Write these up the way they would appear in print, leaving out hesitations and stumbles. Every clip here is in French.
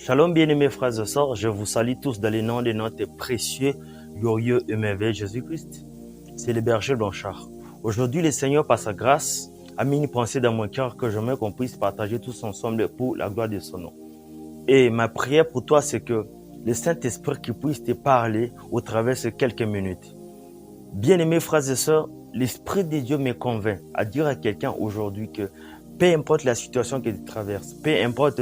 Shalom bien-aimés frères et sœurs, je vous salue tous dans le nom de notre précieux, glorieux et merveilleux Jésus-Christ. C'est le berger Blanchard. Aujourd'hui, le Seigneur, par sa grâce, a mis une pensée dans mon cœur que j'aimerais qu'on puisse partager tous ensemble pour la gloire de son nom. Et ma prière pour toi, c'est que le Saint-Esprit qui puisse te parler au travers de quelques minutes. Bien-aimés frères et sœurs, l'Esprit de Dieu me convainc à dire à quelqu'un aujourd'hui que peu importe la situation que tu traverses, peu importe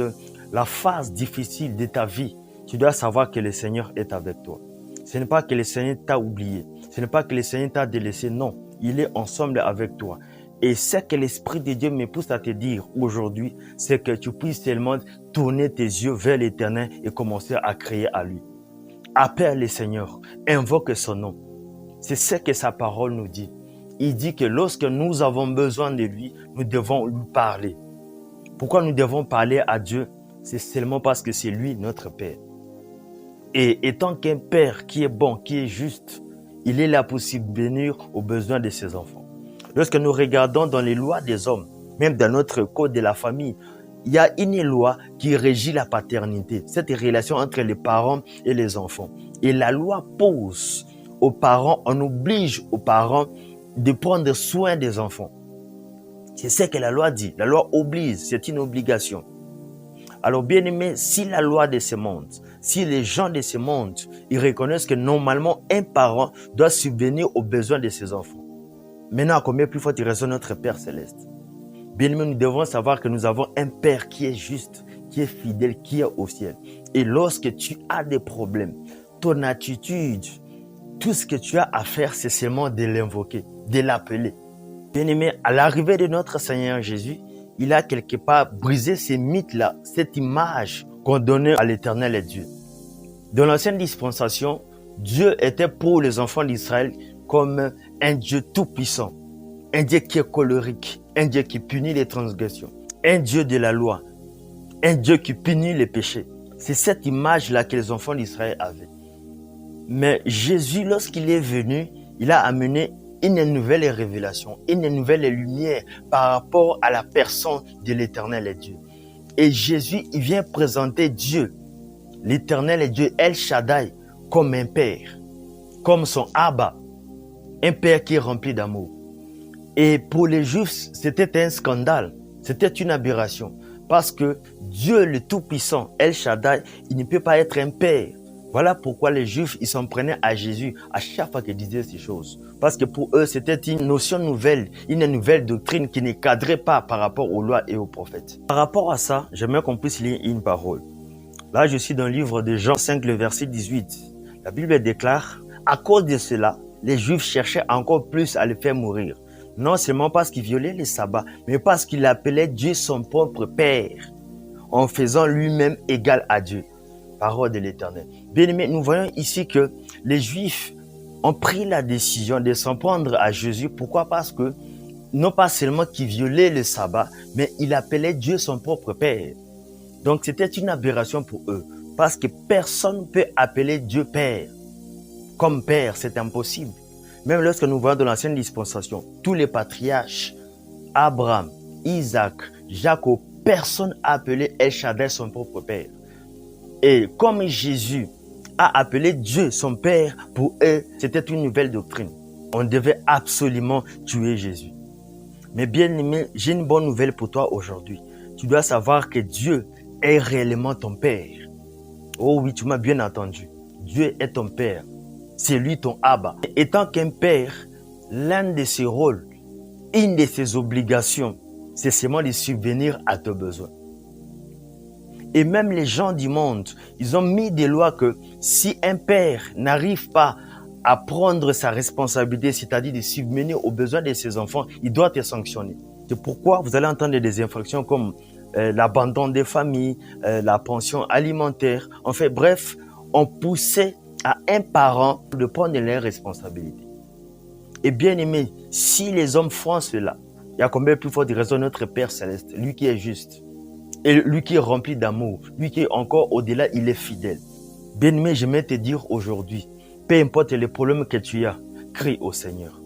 la phase difficile de ta vie, tu dois savoir que le Seigneur est avec toi. Ce n'est pas que le Seigneur t'a oublié, ce n'est pas que le Seigneur t'a délaissé, non, il est ensemble avec toi. Et ce que l'Esprit de Dieu me pousse à te dire aujourd'hui, c'est que tu puisses seulement tourner tes yeux vers l'Éternel et commencer à crier à lui. Appelle le Seigneur, invoque son nom. C'est ce que sa parole nous dit. Il dit que lorsque nous avons besoin de lui, nous devons lui parler. Pourquoi nous devons parler à Dieu? C'est seulement parce que c'est lui notre Père. Et étant qu'un Père qui est bon, qui est juste, il est là pour subvenir aux besoins de ses enfants. Lorsque nous regardons dans les lois des hommes, même dans notre code de la famille, il y a une loi qui régit la paternité, cette relation entre les parents et les enfants. Et la loi pose aux parents, on oblige aux parents de prendre soin des enfants. C'est ce que la loi dit. La loi oblige, c'est une obligation. Alors bien aimé, si la loi de ce monde, si les gens de ce monde, ils reconnaissent que normalement un parent doit subvenir aux besoins de ses enfants. Maintenant, à combien plus forte raison notre Père Céleste? Bien aimé, nous devons savoir que nous avons un Père qui est juste, qui est fidèle, qui est au ciel. Et lorsque tu as des problèmes, ton attitude, tout ce que tu as à faire, c'est seulement de l'invoquer, de l'appeler. Bien aimé, à l'arrivée de notre Seigneur Jésus, il a quelque part brisé ces mythes-là, cette image qu'on donnait à l'Éternel et Dieu. Dans l'ancienne dispensation, Dieu était pour les enfants d'Israël comme un Dieu tout-puissant, un Dieu qui est colérique, un Dieu qui punit les transgressions, un Dieu de la loi, un Dieu qui punit les péchés. C'est cette image-là que les enfants d'Israël avaient. Mais Jésus, lorsqu'il est venu, il a amené une nouvelle révélation, une nouvelle lumière par rapport à la personne de l'Éternel et Dieu. Et Jésus, il vient présenter Dieu, l'Éternel et Dieu, El Shaddai, comme un Père, comme son Abba, un Père qui est rempli d'amour. Et pour les Juifs, c'était un scandale, c'était une aberration, parce que Dieu le Tout-Puissant, El Shaddai, il ne peut pas être un Père. Voilà pourquoi les Juifs, ils s'en prenaient à Jésus à chaque fois qu'ils disaient ces choses. Parce que pour eux, c'était une notion nouvelle, une nouvelle doctrine qui ne cadrait pas par rapport aux lois et aux prophètes. Par rapport à ça, j'aimerais qu'on puisse lire une parole. Là, je suis dans le livre de Jean 5, le verset 18. La Bible déclare, à cause de cela, les Juifs cherchaient encore plus à le faire mourir. Non seulement parce qu'il violait les sabbats, mais parce qu'il appelait Dieu son propre Père, en faisant lui-même égal à Dieu. Parole de l'Éternel. Bien aimé, nous voyons ici que les Juifs ont pris la décision de s'en prendre à Jésus. Pourquoi? Parce que non pas seulement qu'il violait le sabbat, mais il appelait Dieu son propre Père. Donc c'était une aberration pour eux. Parce que personne ne peut appeler Dieu Père. Comme Père, c'est impossible. Même lorsque nous voyons dans l'ancienne dispensation, tous les patriarches, Abraham, Isaac, Jacob, personne n'a appelé El Shaddai son propre Père. Et comme Jésus a appelé Dieu son Père, pour eux, c'était une nouvelle doctrine. On devait absolument tuer Jésus. Mais bien aimé, j'ai une bonne nouvelle pour toi aujourd'hui. Tu dois savoir que Dieu est réellement ton Père. Oh oui, tu m'as bien entendu. Dieu est ton Père. C'est lui ton Abba. Étant qu'un Père, l'un de ses rôles, une de ses obligations, c'est seulement de subvenir à tes besoins. Et même les gens du monde, ils ont mis des lois que si un père n'arrive pas à prendre sa responsabilité, c'est-à-dire de subvenir aux besoins de ses enfants, il doit être sanctionné. C'est pourquoi vous allez entendre des infractions comme l'abandon des familles, la pension alimentaire. En fait, bref, on poussait à un parent de prendre leurs responsabilités. Et bien aimé, si les hommes font cela, il y a combien plus fort de raison notre Père Céleste, lui qui est juste. Et lui qui est rempli d'amour, lui qui est encore au-delà, il est fidèle. Bien-aimé, j'aimerais te dire aujourd'hui, peu importe les problèmes que tu as, crie au Seigneur.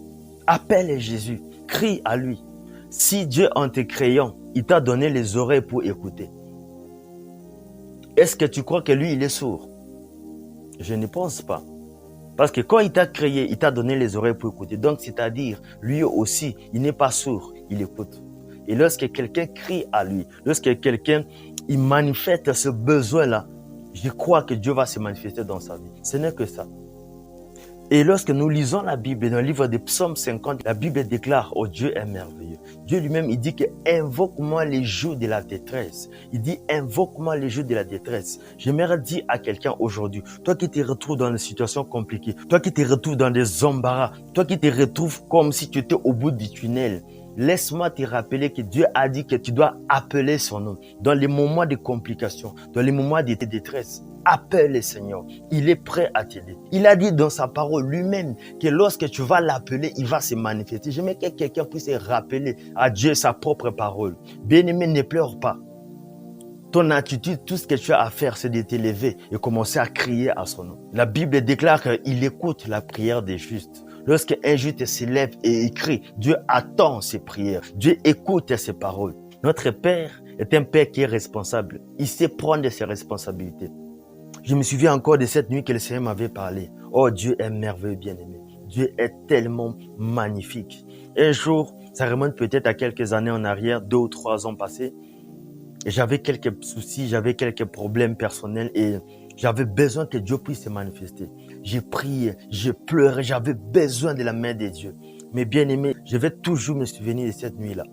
Appelle Jésus, crie à lui. Si Dieu, en te créant, il t'a donné les oreilles pour écouter. Est-ce que tu crois que lui, il est sourd? Je ne pense pas. Parce que quand il t'a créé, il t'a donné les oreilles pour écouter. Donc, c'est-à-dire, lui aussi, il n'est pas sourd, il écoute. Et lorsque quelqu'un crie à lui, lorsque quelqu'un il manifeste ce besoin-là, je crois que Dieu va se manifester dans sa vie. Ce n'est que ça. Et lorsque nous lisons la Bible, dans le livre des Psaumes 50, la Bible déclare, oh Dieu est merveilleux. Dieu lui-même, il dit que invoque-moi les jours de la détresse. Il dit invoque-moi les jours de la détresse. J'aimerais dire à quelqu'un aujourd'hui, toi qui te retrouves dans des situations compliquées, toi qui te retrouves dans des embarras, toi qui te retrouves comme si tu étais au bout du tunnel, laisse-moi te rappeler que Dieu a dit que tu dois appeler son nom. Dans les moments de complications, dans les moments de détresse, appelle le Seigneur. Il est prêt à t'aider. Il a dit dans sa parole lui-même que lorsque tu vas l'appeler, il va se manifester. J'aimerais que quelqu'un puisse rappeler à Dieu sa propre parole. Bien-aimé, ne pleure pas. Ton attitude, tout ce que tu as à faire, c'est de t'élever et commencer à crier à son nom. La Bible déclare qu'il écoute la prière des justes. Lorsqu'un juste s'élève et écrit, Dieu attend ses prières. Dieu écoute ses paroles. Notre Père est un Père qui est responsable. Il sait prendre ses responsabilités. Je me souviens encore de cette nuit que le Seigneur m'avait parlé. Oh, Dieu est merveilleux, bien-aimé. Dieu est tellement magnifique. Un jour, ça remonte peut-être à quelques années en arrière, 2 ou 3 ans passés. Et j'avais quelques soucis, j'avais quelques problèmes personnels et j'avais besoin que Dieu puisse se manifester. J'ai prié, j'ai pleuré, j'avais besoin de la main de Dieu. Mais bien-aimé, je vais toujours me souvenir de cette nuit-là.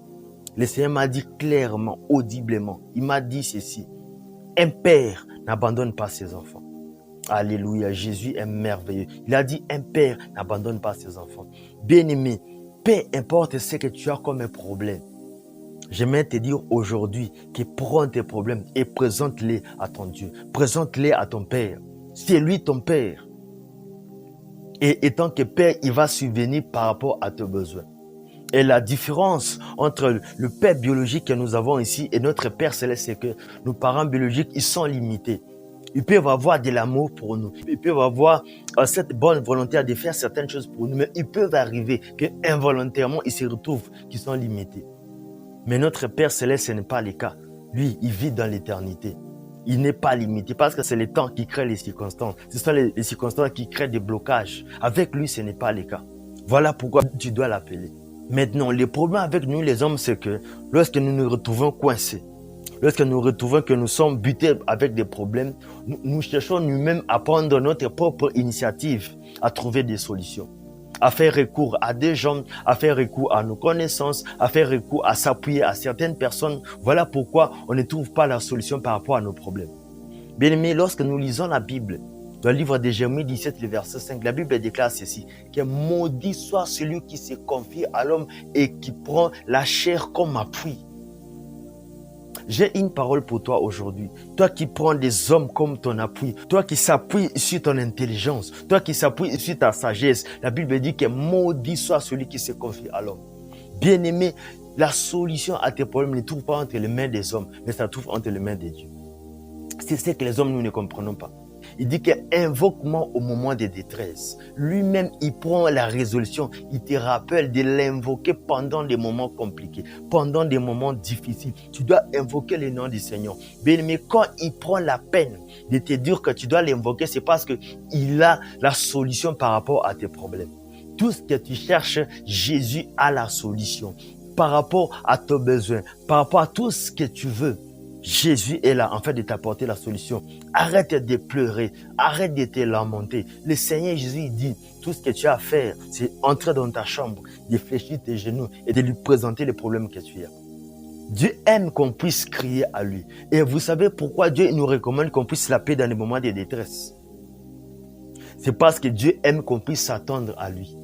Le Seigneur m'a dit clairement, audiblement, il m'a dit ceci. Un père n'abandonne pas ses enfants. Alléluia, Jésus est merveilleux. Il a dit, un père n'abandonne pas ses enfants. Bien-aimé, peu importe ce que tu as comme problème, j'aimerais te dire aujourd'hui que prends tes problèmes et présente-les à ton Dieu. Présente-les à ton Père. C'est lui ton Père. Et étant que Père, il va subvenir par rapport à tes besoins. Et la différence entre le Père biologique que nous avons ici et notre Père céleste, c'est que nos parents biologiques, ils sont limités. Ils peuvent avoir de l'amour pour nous. Ils peuvent avoir cette bonne volonté de faire certaines choses pour nous. Mais ils peuvent arriver qu'involontairement, ils se retrouvent qu'ils sont limités. Mais notre Père céleste, ce n'est pas le cas. Lui, il vit dans l'éternité. Il n'est pas limité parce que c'est le temps qui crée les circonstances. Ce sont les circonstances qui créent des blocages. Avec lui, ce n'est pas le cas. Voilà pourquoi tu dois l'appeler. Maintenant, le problème avec nous les hommes, c'est que lorsque nous nous retrouvons coincés, lorsque nous retrouvons que nous sommes butés avec des problèmes, nous cherchons nous-mêmes à prendre notre propre initiative, à trouver des solutions, à faire recours à des gens, à faire recours à nos connaissances, à faire recours à s'appuyer à certaines personnes. Voilà pourquoi on ne trouve pas la solution par rapport à nos problèmes. Bien aimé, lorsque nous lisons la Bible, dans le livre de Jérémie 17, le verset 5, la Bible déclare ceci, que maudit soit celui qui se confie à l'homme et qui prend la chair comme appui. J'ai une parole pour toi aujourd'hui. Toi qui prends des hommes comme ton appui, toi qui s'appuie sur ton intelligence, toi qui s'appuie sur ta sagesse, la Bible dit que maudit soit celui qui se confie à l'homme. Bien-aimé, la solution à tes problèmes ne trouve pas entre les mains des hommes, mais ça trouve entre les mains de Dieu. C'est ce que les hommes, nous ne comprenons pas. Il dit que invoque-moi au moment de détresse. Lui-même, il prend la résolution. Il te rappelle de l'invoquer pendant des moments compliqués, pendant des moments difficiles. Tu dois invoquer le nom du Seigneur. Mais quand il prend la peine de te dire que tu dois l'invoquer, c'est parce qu'il a la solution par rapport à tes problèmes. Tout ce que tu cherches, Jésus a la solution. Par rapport à tes besoins, par rapport à tout ce que tu veux, Jésus est là en fait de t'apporter la solution. Arrête de pleurer, arrête de te lamenter. Le Seigneur Jésus dit, tout ce que tu as à faire, c'est entrer dans ta chambre, de fléchir tes genoux et de lui présenter les problèmes que tu as. Dieu aime qu'on puisse crier à lui. Et vous savez pourquoi Dieu nous recommande qu'on puisse l'appeler dans les moments de détresse? C'est parce que Dieu aime qu'on puisse s'attendre à lui.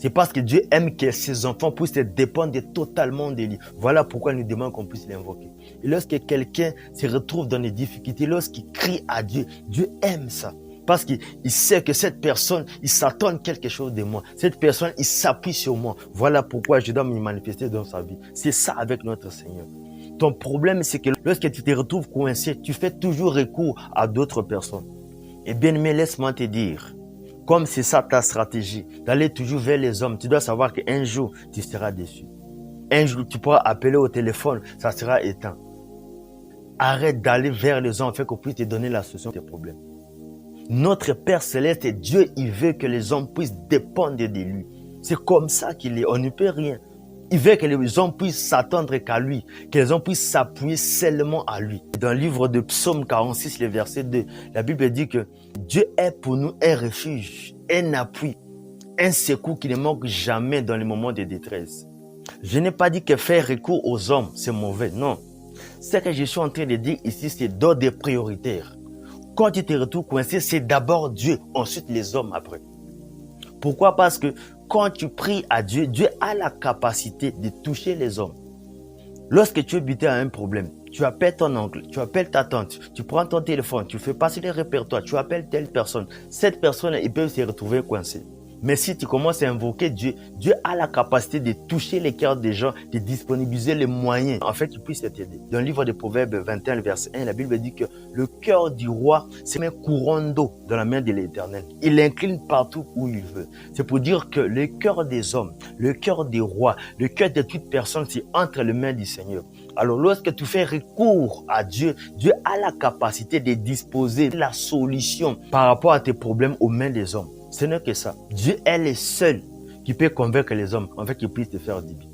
C'est parce que Dieu aime que ses enfants puissent dépendre totalement de lui. Voilà pourquoi il nous demande qu'on puisse l'invoquer. Et lorsque quelqu'un se retrouve dans des difficultés, lorsqu'il crie à Dieu, Dieu aime ça. Parce qu'il sait que cette personne, il s'attend quelque chose de moi. Cette personne, il s'appuie sur moi. Voilà pourquoi je dois me manifester dans sa vie. C'est ça avec notre Seigneur. Ton problème, c'est que lorsque tu te retrouves coincé, tu fais toujours recours à d'autres personnes. Et bien aimé, laisse-moi te dire, comme c'est ça ta stratégie, d'aller toujours vers les hommes, tu dois savoir qu'un jour, tu seras déçu. Un jour, tu pourras appeler au téléphone, ça sera éteint. Arrête d'aller vers les hommes afin qu'on puisse te donner la solution de tes problèmes. Notre Père Céleste, Dieu, il veut que les hommes puissent dépendre de lui. C'est comme ça qu'il est. On ne peut rien. Il veut que les hommes puissent s'attendre qu'à lui, que les hommes puissent s'appuyer seulement à lui. Dans le livre de Psaume 46, le verset 2, la Bible dit que Dieu est pour nous un refuge, un appui, un secours qui ne manque jamais dans les moments de détresse. Je n'ai pas dit que faire recours aux hommes, c'est mauvais. Non. Ce que je suis en train de dire ici, c'est d'ordre prioritaire. Quand tu te retrouves coincé, c'est d'abord Dieu, ensuite les hommes après. Pourquoi? Parce que quand tu pries à Dieu, Dieu a la capacité de toucher les hommes. Lorsque tu es buté à un problème, tu appelles ton oncle, tu appelles ta tante, tu prends ton téléphone, tu fais passer les répertoires, tu appelles telle personne. Cette personne, ils peuvent se retrouver coincés. Mais si tu commences à invoquer Dieu, Dieu a la capacité de toucher les cœurs des gens, de disponibiliser les moyens, en fait, qu'il puisse t'aider. Dans le livre de Proverbes 21, verset 1, la Bible dit que le cœur du roi, c'est un courant d'eau dans la main de l'Éternel. Il l'incline partout où il veut. C'est pour dire que le cœur des hommes, le cœur des rois, le cœur de toute personne, c'est entre les mains du Seigneur. Alors, lorsque tu fais recours à Dieu, Dieu a la capacité de disposer la solution par rapport à tes problèmes aux mains des hommes. Ce n'est que ça. Dieu est le seul qui peut convaincre les hommes, en fait, qu'ils puissent te faire du bien.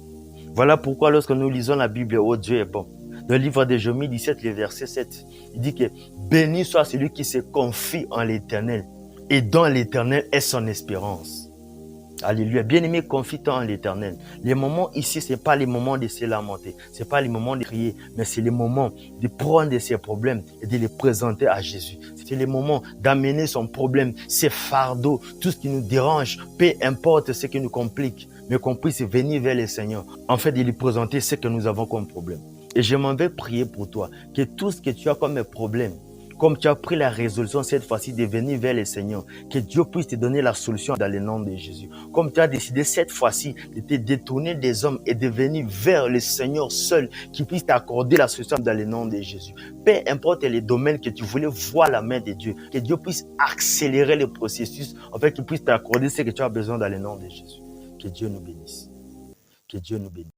Voilà pourquoi lorsque nous lisons la Bible, oh Dieu est bon. Dans le livre de Jérémie 17, le verset 7, il dit que béni soit celui qui se confie en l'Éternel et dont l'Éternel est son espérance. Alléluia. Bien-aimé, confie-toi en l'Éternel. Les moments ici, ce n'est pas les moments de se lamenter. Ce n'est pas les moments de crier, mais c'est les moments de prendre ses problèmes et de les présenter à Jésus. C'est les moments d'amener son problème, ses fardeaux, tout ce qui nous dérange, peu importe ce qui nous complique, mais qu'on puisse venir vers le Seigneur, en fait de lui présenter ce que nous avons comme problème. Et je m'en vais prier pour toi, que tout ce que tu as comme problème, comme tu as pris la résolution cette fois-ci de venir vers le Seigneur, que Dieu puisse te donner la solution dans le nom de Jésus. Comme tu as décidé cette fois-ci de te détourner des hommes et de venir vers le Seigneur seul, qui puisse t'accorder la solution dans le nom de Jésus. Peu importe les domaines que tu voulais voir la main de Dieu, que Dieu puisse accélérer le processus, en fait qu'il puisse t'accorder ce que tu as besoin dans le nom de Jésus. Que Dieu nous bénisse. Que Dieu nous bénisse.